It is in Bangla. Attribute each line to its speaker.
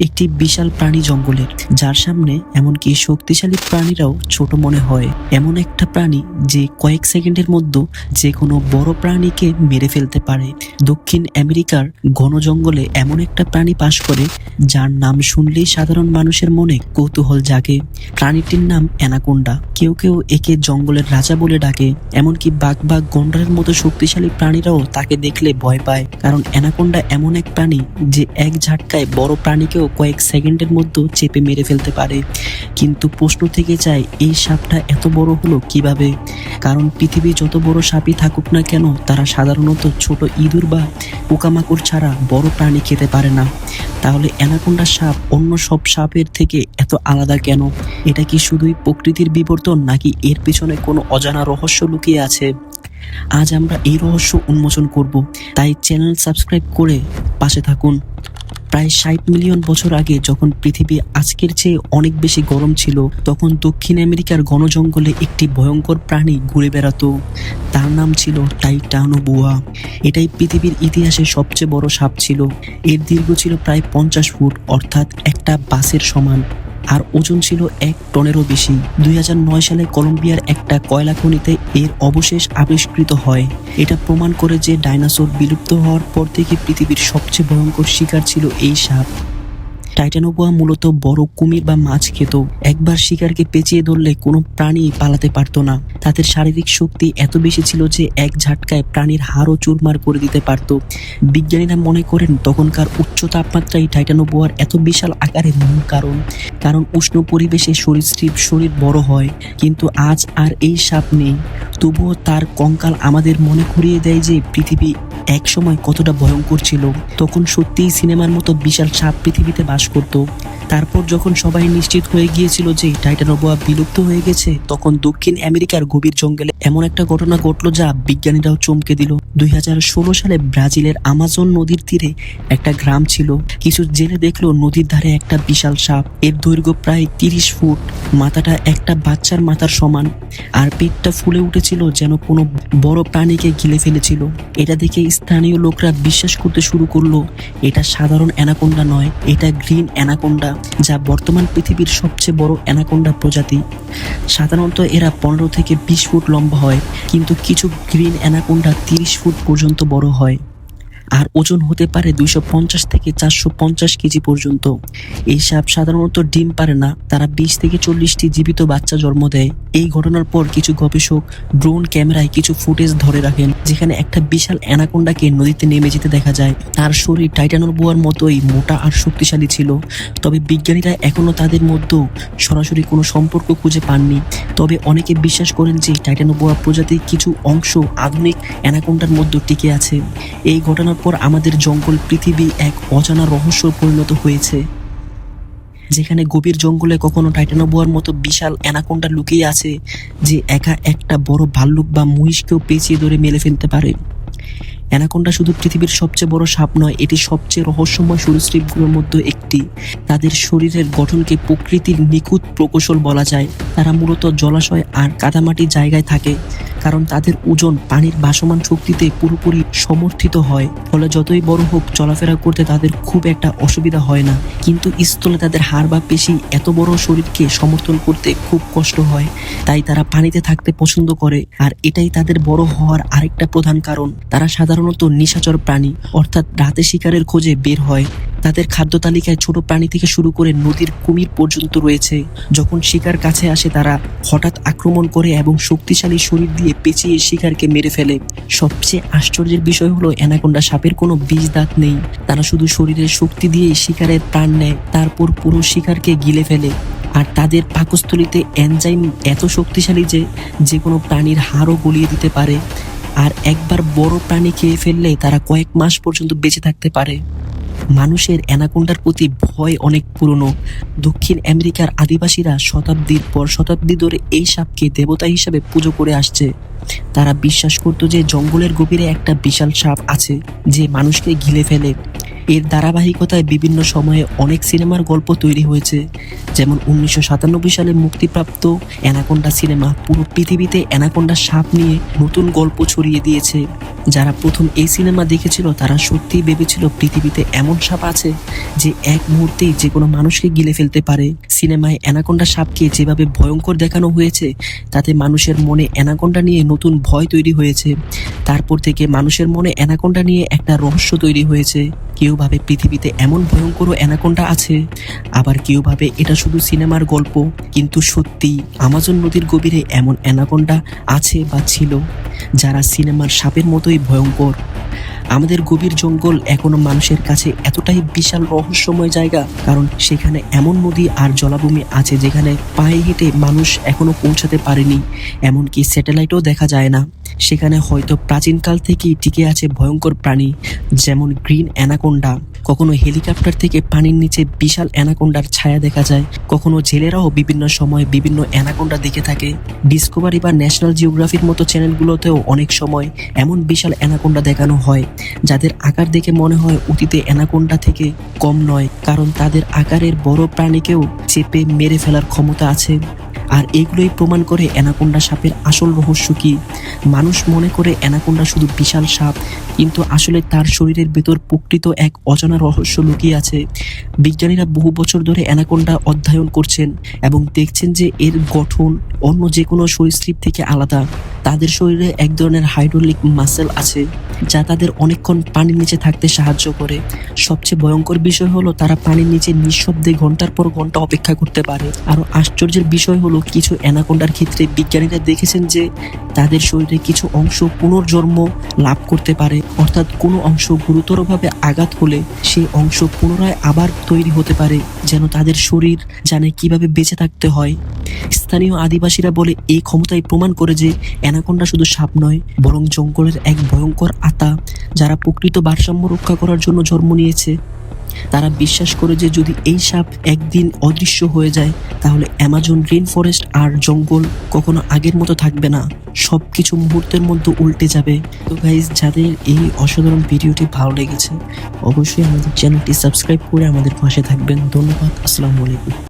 Speaker 1: একটি বিশাল প্রাণী জঙ্গলের, যার সামনে এমনকি শক্তিশালী প্রাণীরাও ছোট মনে হয়। এমন একটা প্রাণী যে কয়েক সেকেন্ডের মধ্যে যে কোনো বড় প্রাণীকে মেরে ফেলতে পারে। দক্ষিণ আমেরিকার ঘন জঙ্গলে এমন একটা প্রাণী বাস করে যার নাম শুনলেই সাধারণ মানুষের মনে কৌতূহল জাগে। প্রাণীটির নাম অ্যানাকোন্ডা। কেউ কেউ একে জঙ্গলের রাজা বলে ডাকে। এমনকি বাঘ বা গন্ডারের মতো শক্তিশালী প্রাণীরাও তাকে দেখলে ভয় পায়, কারণ অ্যানাকোন্ডা এমন এক প্রাণী যে এক ঝাটকায় বড় প্রাণীকেও কয়েক সেকেন্ডের মধ্যে চেপে মেরে ফেলতে পারে। কিন্তু প্রশ্ন থেকে যায়, এই সাপটা এত বড় হলো কিভাবে? কারণ পৃথিবী যত বড় সাপই থাকুক না কেন, তারা সাধারণত ছোট ইঁদুর বা পোকামাকড় ছাড়া বড় প্রাণী খেতে পারে না। তাহলে অ্যানাকোন্ডা সাপ অন্য সব সাপের থেকে এত আলাদা কেন? এটা কি শুধুই প্রকৃতির বিবর্তন, নাকি এর পেছনে কোনো অজানা রহস্য লুকিয়ে আছে? আজ আমরা এই রহস্য উন্মোচন করব, তাই চ্যানেল সাবস্ক্রাইব করে পাশে থাকুন। প্রায় 60 মিলিয়ন বছর আগে, যখন পৃথিবী আজকের চেয়ে অনেক বেশি গরম ছিল, তখন দক্ষিণ আমেরিকার ঘন জঙ্গলে একটি ভয়ঙ্কর প্রাণী ঘুরে বেড়াতো। তার নাম ছিল টাইটানোবোয়া। এটাই পৃথিবীর ইতিহাসে সবচেয়ে বড় সাপ ছিল। এর দৈর্ঘ্য ছিল প্রায় 50 ফুট, অর্থাৎ একটা বাসের সমান, আর ওজন ছিল 1 টনেরও বেশি। 2009 সালে কলম্বিয়ার একটা কয়লা খনিতে এর অবশেষ আবিষ্কৃত হয়। এটা প্রমাণ করে যে ডাইনোসর বিলুপ্ত হওয়ার পর থেকে পৃথিবীর সবচেয়ে ভয়ঙ্কর শিকার ছিল এই সাপ। টাইটানোবোয়া মূলত বড় কুমির বা মাছ খেত। একবার শিকারকে পেঁচিয়ে ধরলে কোনো প্রাণী পালাতে পারত না। তাদের শারীরিক শক্তি এত বেশি ছিল যে এক ঝাটকায় প্রাণীর হাড়ও চুরমার করে দিতে পারত। বিজ্ঞানীরা মনে করেন তখনকার উচ্চ তাপমাত্রায় টাইটানোবোয়ার এত বিশাল আকারের মূল কারণ উষ্ণ পরিবেশে সরীসৃপ শরীর বড় হয়। কিন্তু আজ আর এই সাপ নেই, তবুও তার কঙ্কাল আমাদের মনে করিয়ে দেয় যে পৃথিবী এক সময় কতটা ভয়ঙ্কর ছিল। তখন সত্যিই সিনেমার মতো বিশাল সাপ পৃথিবীতে বাস করত। তারপর যখন সবাই নিশ্চিত হয়ে গিয়েছিল যে টাইটানোবোয়া বিলুপ্ত হয়ে গেছে, তখন দক্ষিণ আমেরিকার গভীর জঙ্গলে এমন একটা ঘটনা ঘটলো যা বিজ্ঞানীরাও চমকে দিল। 2016 সালে ব্রাজিলের আমাজন নদীর তীরে একটা গ্রাম ছিল। কিছু জেলে দেখলো নদীর ধারে একটা বিশাল সাপ। এর দৈর্ঘ্য প্রায় 30 ফুট, মাথাটা একটা বাচ্চার মাথার সমান, আর পেটটা ফুলে উঠেছিল যেন কোনো বড় প্রাণীকে গিলে ফেলেছিল। এটা দেখে স্থানীয় লোকরা বিশ্বাস করতে শুরু করলো এটা সাধারণ অ্যানাকোন্ডা নয়, এটা গ্রিন অ্যানাকোন্ডা, যা বর্তমান পৃথিবীর সবচেয়ে বড় অ্যানাকোন্ডা প্রজাতি। সাধারণত এরা 15 থেকে 20 ফুট লম্বা হয়, কিন্তু কিছু গ্রিন অ্যানাকোন্ডা 30 ফুট পর্যন্ত বড় হয়, আর ওজন হতে পারে 250 থেকে 450 কেজি পর্যন্ত। এই সাপ সাধারণত ডিম পারে না, তারা 20 থেকে 40টি জীবিত বাচ্চা জন্ম দেয়। এই ঘটনার পর কিছু গবেষক ড্রোন ক্যামেরায় কিছু ফুটেজ ধরে রাখেন, যেখানে একটা বিশাল অ্যানাকোন্ডাকে নদীতে নেমে যেতে দেখা যায়। তার শরীর টাইটানোবোয়ার মতোই মোটা আর শক্তিশালী ছিল, তবে বিজ্ঞানীরা এখনো তাদের মধ্যে সরাসরি কোনো সম্পর্ক খুঁজে পাননি। তবে অনেকে বিশ্বাস করেন যে টাইটানোবোয়া প্রজাতির কিছু অংশ আধুনিক অ্যানাকোন্ডার মধ্যে টিকে আছে। এই ঘটনার পর আমাদের জঙ্গল পৃথিবী এক অজানা রহস্য পরিণত হয়েছে, যেখানে গভীর জঙ্গলে কখনো টাইটানোবোয়ার মতো বিশাল অ্যানাকোন্ডা লুকিয়ে আছে, যে একা একটা বড় ভাল্লুক বা মহিষকেও পেঁচিয়ে ধরে মেরে ফেলতে পারে। অ্যানাকোন্ডা শুধু পৃথিবীর সবচেয়ে বড় সাপ নয়, এটি সবচেয়ে রহস্যময় সরীসৃপগুলোর মধ্যে একটি। তাদের শরীরের গঠনকে প্রকৃতির নিখুঁত প্রকৌশল বলা যায়। তারা মূলত জলাশয় আর কাদামাটি জায়গায় থাকে, কারণ তাদের ওজন পানির ভাসমান শক্তিতে পুরোপুরি সমর্থিত হয়। ফলে যতই বড় হোক, চলাফেরা করতে তাদের খুব একটা অসুবিধা হয় না। কিন্তু স্থলে তাদের হাড় বা পেশি এত বড় শরীরকে সমর্থন করতে খুব কষ্ট হয়, তাই তারা পানিতে থাকতে পছন্দ করে। আর এটাই তাদের বড় হওয়ার আরেকটা প্রধান কারণ। তারা সাধারণত নিশাচর প্রাণী, অর্থাৎ রাতে শিকারের খোঁজে বের হয়। তাদের খাদ্য তালিকায় ছোট প্রাণী থেকে শুরু করে নদীর কুমির পর্যন্ত রয়েছে। যখন শিকার কাছে আসে, তারা হঠাৎ আক্রমণ করে এবং শক্তিশালী শরীর দিয়ে পেঁচিয়ে শিকারকে মেরে ফেলে। সবচেয়ে আশ্চর্যের বিষয় হলো অ্যানাকোন্ডা সাপের কোনো বিষ দাঁত নেই। তারা শুধু শরীরের শক্তি দিয়ে শিকারের প্রাণ নেয়, তারপর পুরো শিকারকে গিলে ফেলে। আর তাদের পাকস্থলীতে এনজাইম এত শক্তিশালী যে যে কোনো প্রাণীর হাড়ও গলিয়ে দিতে পারে। আর একবার বড় প্রাণী খেয়ে ফেললে তারা কয়েক মাস পর্যন্ত বেঁচে থাকতে পারে। মানুষের অ্যানাকোন্ডার প্রতি ভয় অনেক পুরনো। দক্ষিণ আমেরিকার আদিবাসীরা শতাব্দীর পর শতাব্দী ধরে এই সাপকে দেবতা হিসাবে পুজো করে আসছে। তারা বিশ্বাস করত যে জঙ্গলের গভীরে একটা বিশাল সাপ আছে যে মানুষকে গিলে ফেলে। এর ধারাবাহিকতায় বিভিন্ন সময়ে অনেক সিনেমার গল্প তৈরি হয়েছে, যেমন 1997 সালে মুক্তিপ্রাপ্ত অ্যানাকোন্ডা সিনেমা পুরো পৃথিবীতে অ্যানাকোন্ডা সাপ নিয়ে নতুন গল্প ছড়িয়ে দিয়েছে। যারা প্রথম এই সিনেমা দেখেছিল তারা সত্যিই ভেবেছিল পৃথিবীতে এমন সাপ আছে যে এক মুহূর্তেই যে কোনো মানুষকে গিলে ফেলতে পারে। সিনেমায় অ্যানাকোন্ডা সাপকে যেভাবে ভয়ঙ্কর দেখানো হয়েছে তাতে মানুষের মনে অ্যানাকোন্ডা নিয়ে নতুন ভয় তৈরি হয়েছে। তারপর থেকে মানুষের মনে অ্যানাকোন্ডা নিয়ে একটা রহস্য তৈরি হয়েছে। কেউ ভাবে পৃথিবীতে এমন ভয়ঙ্কর অ্যানাকোন্ডা আছে, আবার কেউ ভাবে এটা শুধু সিনেমার গল্প। কিন্তু সত্যি আমাজন নদীর গভীরে এমন অ্যানাকোন্ডা আছে বা ছিল যারা সিনেমার সাপের মতোই ভয়ঙ্কর। আমাদের গভীর জঙ্গল এখনো মানুষের কাছে এতটাই বিশাল রহস্যময় জায়গা কারণ সেখানে এমন নদী আর জলাভূমি আছে যেখানে পায়ে হেঁটে মানুষ এখনো পৌঁছাতে পারেনি, এমনকি স্যাটেলাইটও দেখা যায় না। সেখানে হয়তো প্রাচীনকাল থেকেই টিকে আছে ভয়ঙ্কর প্রাণী যেমন গ্রিন অ্যানাকোন্ডা। কখনো হেলিকপ্টার থেকে পানির নিচে বিশাল অ্যানাকোন্ডার ছায়া দেখা যায়, কখনো জেলেরাও বিভিন্ন সময় বিভিন্ন অ্যানাকোন্ডা দেখে থাকে। ডিসকভারি বা ন্যাশনাল জিওগ্রাফির মতো চ্যানেলগুলোতেও অনেক সময় এমন বিশাল অ্যানাকোন্ডা দেখানো হয় যাদের আকার দেখে মনে হয় অতীতে অ্যানাকোন্ডা থেকে কম নয়, কারণ তাদের আকারের বড় প্রাণীকেও চেপে মেরে ফেলার ক্ষমতা আছে। আর এগুলোই প্রমাণ করে অ্যানাকোন্ডা সাপের আসল রহস্য কি। মানুষ মনে করে অ্যানাকোন্ডা শুধু বিশাল সাপ, কিন্তু আসলে তার শরীরের ভেতর প্রকৃত এক অজানা রহস্য লুকিয়ে আছে। বিজ্ঞানীরা বহু বছর ধরে অ্যানাকোন্ডা অধ্যয়ন করছেন এবং দেখছেন যে এর গঠন অন্য যে কোনো সরীসৃপ থেকে আলাদা। তাদের শরীরে এক ধরনের হাইড্রোলিক মাসেল আছে যা তাদের অনেকক্ষণ পানির নিচে থাকতে সাহায্য করে। সবচেয়ে ভয়ঙ্কর বিষয় হলো তারা পানির নিচে নিঃশব্দে ঘন্টার পর ঘন্টা অপেক্ষা করতে পারে। আরও আশ্চর্যের বিষয় হলো কিছু অ্যানাকোন্ডার ক্ষেত্রে বিজ্ঞানীরা দেখেছেন যে তাদের শরীরে কিছু অংশ পুনর্জন্ম লাভ করতে পারে, অর্থাৎ কোনো অংশ গুরুতরভাবে আঘাত হলে সেই অংশ পুনরায় আবার তৈরি হতে পারে, যেন তাদের শরীর জানে কিভাবে বেঁচে থাকতে হয়। স্থানীয় আদিবাসীরা বলে এই ক্ষমতাই প্রমাণ করে যে অ্যানাকোন্ডা শুধু সাপ নয় বরং জঙ্গলের এক ভয়ঙ্কর আত্মা যারা প্রকৃত ভারসাম্য রক্ষা করার জন্য জন্ম নিয়েছে। তারা বিশ্বাস করে যে যদি এই সাপ একদিন অদৃশ্য হয়ে যায় তাহলে অ্যামাজন রেইন ফরেস্ট আর জঙ্গল কখনো আগের মতো থাকবে না, সবকিছু মুহূর্তের মধ্যে উল্টে যাবে। তো গাইজ, যাদের এই অসাধারণ ভিডিওটি ভালো লেগেছে অবশ্যই আমাদের চ্যানেলটি সাবস্ক্রাইব করে আমাদের পাশে থাকবেন। ধন্যবাদ। আসসালামু আলাইকুম।